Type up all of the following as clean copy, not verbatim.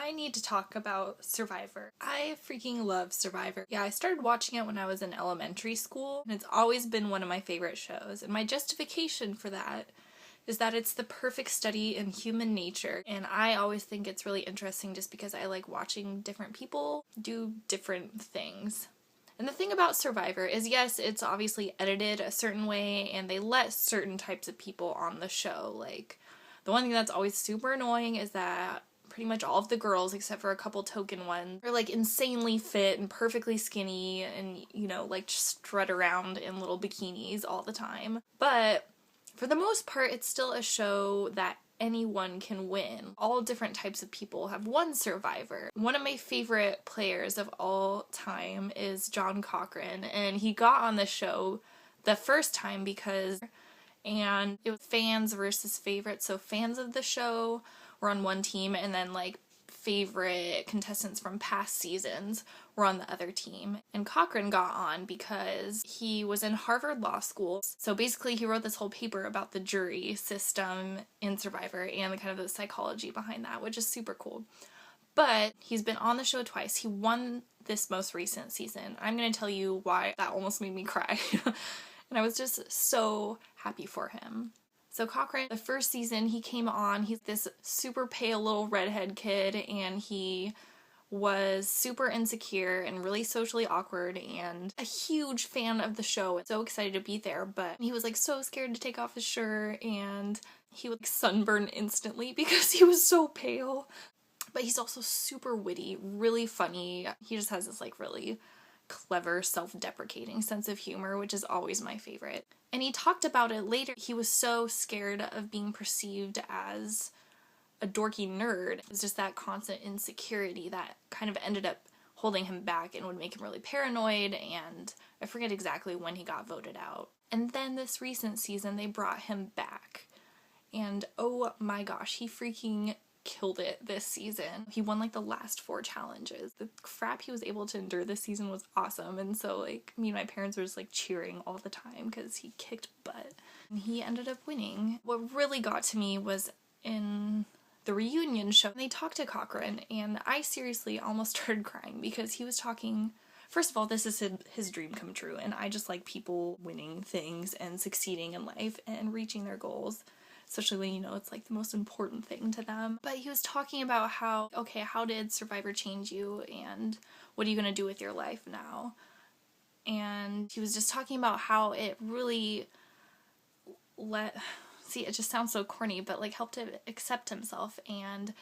I need to talk about Survivor. I freaking love Survivor. Yeah, I started watching it when I was in elementary school, and it's always been one of my favorite shows. And my justification for that is that it's the perfect study in human nature. And I always think it's really interesting just because I like watching different people do different things. And the thing about Survivor is, yes, it's obviously edited a certain way, and they let certain types of people on the show. Like, the one thing that's always super annoying is that pretty much all of the girls, except for a couple token ones, are like insanely fit and perfectly skinny and, you know, like just strut around in little bikinis all the time. But for the most part, it's still a show that anyone can win. All different types of people have won Survivor. One of my favorite players of all time is John Cochran, and he got on the show the first time because and it was fans versus favorites. So fans of the show were on one team, and then like favorite contestants from past seasons were on the other team. And Cochran got on because he was in Harvard Law School. So basically he wrote this whole paper about the jury system in Survivor and the kind of the psychology behind that, which is super cool. But he's been on the show twice. He won this most recent season. I'm going to tell you why that almost made me cry. And I was just so happy for him. So Cochran, the first season he came on, he's this super pale little redhead kid, and he was super insecure and really socially awkward and a huge fan of the show. So excited to be there, but he was like so scared to take off his shirt, and he would like sunburn instantly because he was so pale. But he's also super witty, really funny. He just has this like really clever, self-deprecating sense of humor, which is always my favorite. And he talked about it later. He was so scared of being perceived as a dorky nerd. It was just that constant insecurity that kind of ended up holding him back and would make him really paranoid, and I forget exactly when he got voted out. And then this recent season, they brought him back. And oh my gosh, he freaking killed it this season. He won like the last 4 challenges. The crap he was able to endure this season was awesome, and so like me and my parents were just like cheering all the time because he kicked butt. And he ended up winning. What really got to me was in the reunion show. They talked to Cochran, and I seriously almost started crying because he was talking. First of all, this is his dream come true, and I just like people winning things and succeeding in life and reaching their goals. Especially when, you know, it's like the most important thing to them. But he was talking about how, okay, how did Survivor change you, and what are you going to do with your life now? And he was just talking about how it really it just sounds so corny, but like helped him accept himself, and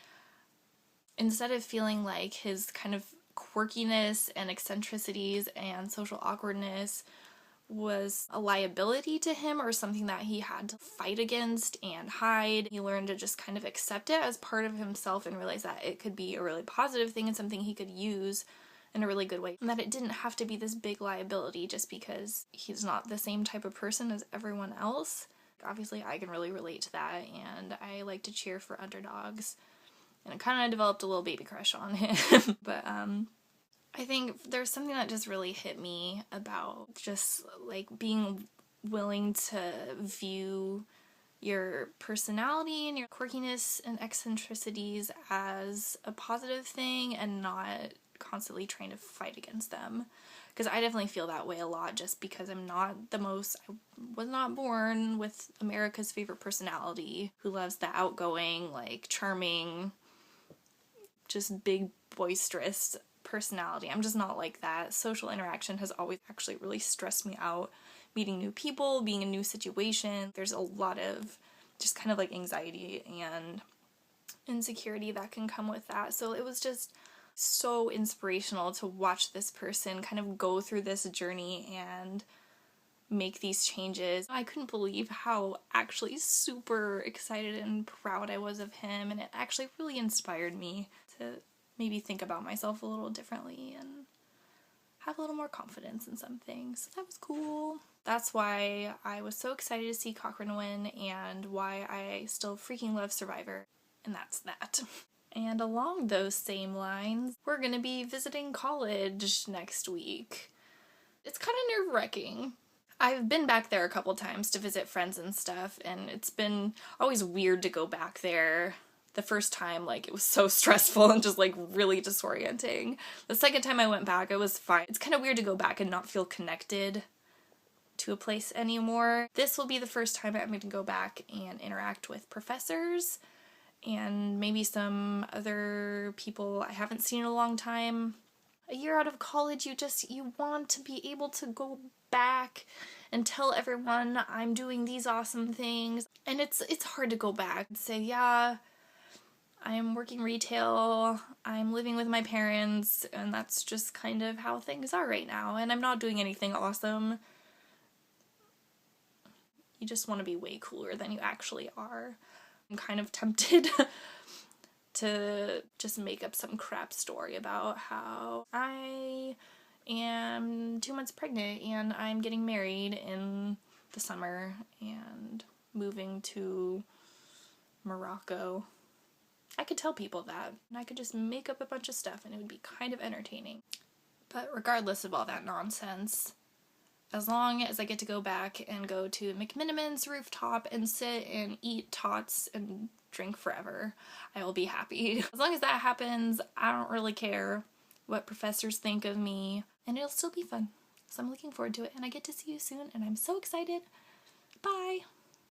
instead of feeling like his kind of quirkiness and eccentricities and social awkwardness was a liability to him or something that he had to fight against and hide, he learned to just kind of accept it as part of himself and realize that it could be a really positive thing and something he could use in a really good way, and that it didn't have to be this big liability just because he's not the same type of person as everyone else. Obviously I can really relate to that, and I like to cheer for underdogs, and I kind of developed a little baby crush on him. But I think there's something that just really hit me about just like being willing to view your personality and your quirkiness and eccentricities as a positive thing and not constantly trying to fight against them. Because I definitely feel that way a lot just because I was not born with America's favorite personality who loves the outgoing, like charming, just big boisterous personality. I'm just not like that. Social interaction has always actually really stressed me out. Meeting new people, being in new situations, there's a lot of just kind of like anxiety and insecurity that can come with that. So it was just so inspirational to watch this person kind of go through this journey and make these changes. I couldn't believe how actually super excited and proud I was of him, and it actually really inspired me to maybe think about myself a little differently and have a little more confidence in some things. So that was cool. That's why I was so excited to see Cochran win, and why I still freaking love Survivor. And that's that. And along those same lines, we're gonna be visiting college next week. It's kind of nerve-wracking. I've been back there a couple times to visit friends and stuff, and it's been always weird to go back there The first time, like, it was so stressful and just, like, really disorienting. The second time I went back, it was fine. It's kind of weird to go back and not feel connected to a place anymore. This will be the first time I'm going to go back and interact with professors and maybe some other people I haven't seen in a long time. A year out of college, you want to be able to go back and tell everyone I'm doing these awesome things. And it's hard to go back and say, yeah, I'm working retail, I'm living with my parents, and that's just kind of how things are right now, and I'm not doing anything awesome. You just want to be way cooler than you actually are. I'm kind of tempted to just make up some crap story about how I am 2 months pregnant and I'm getting married in the summer and moving to Morocco. I could tell people that, and I could just make up a bunch of stuff and it would be kind of entertaining. But regardless of all that nonsense, as long as I get to go back and go to McMiniman's rooftop and sit and eat tots and drink forever, I will be happy. As long as that happens, I don't really care what professors think of me, and it'll still be fun. So I'm looking forward to it, and I get to see you soon, and I'm so excited. Bye!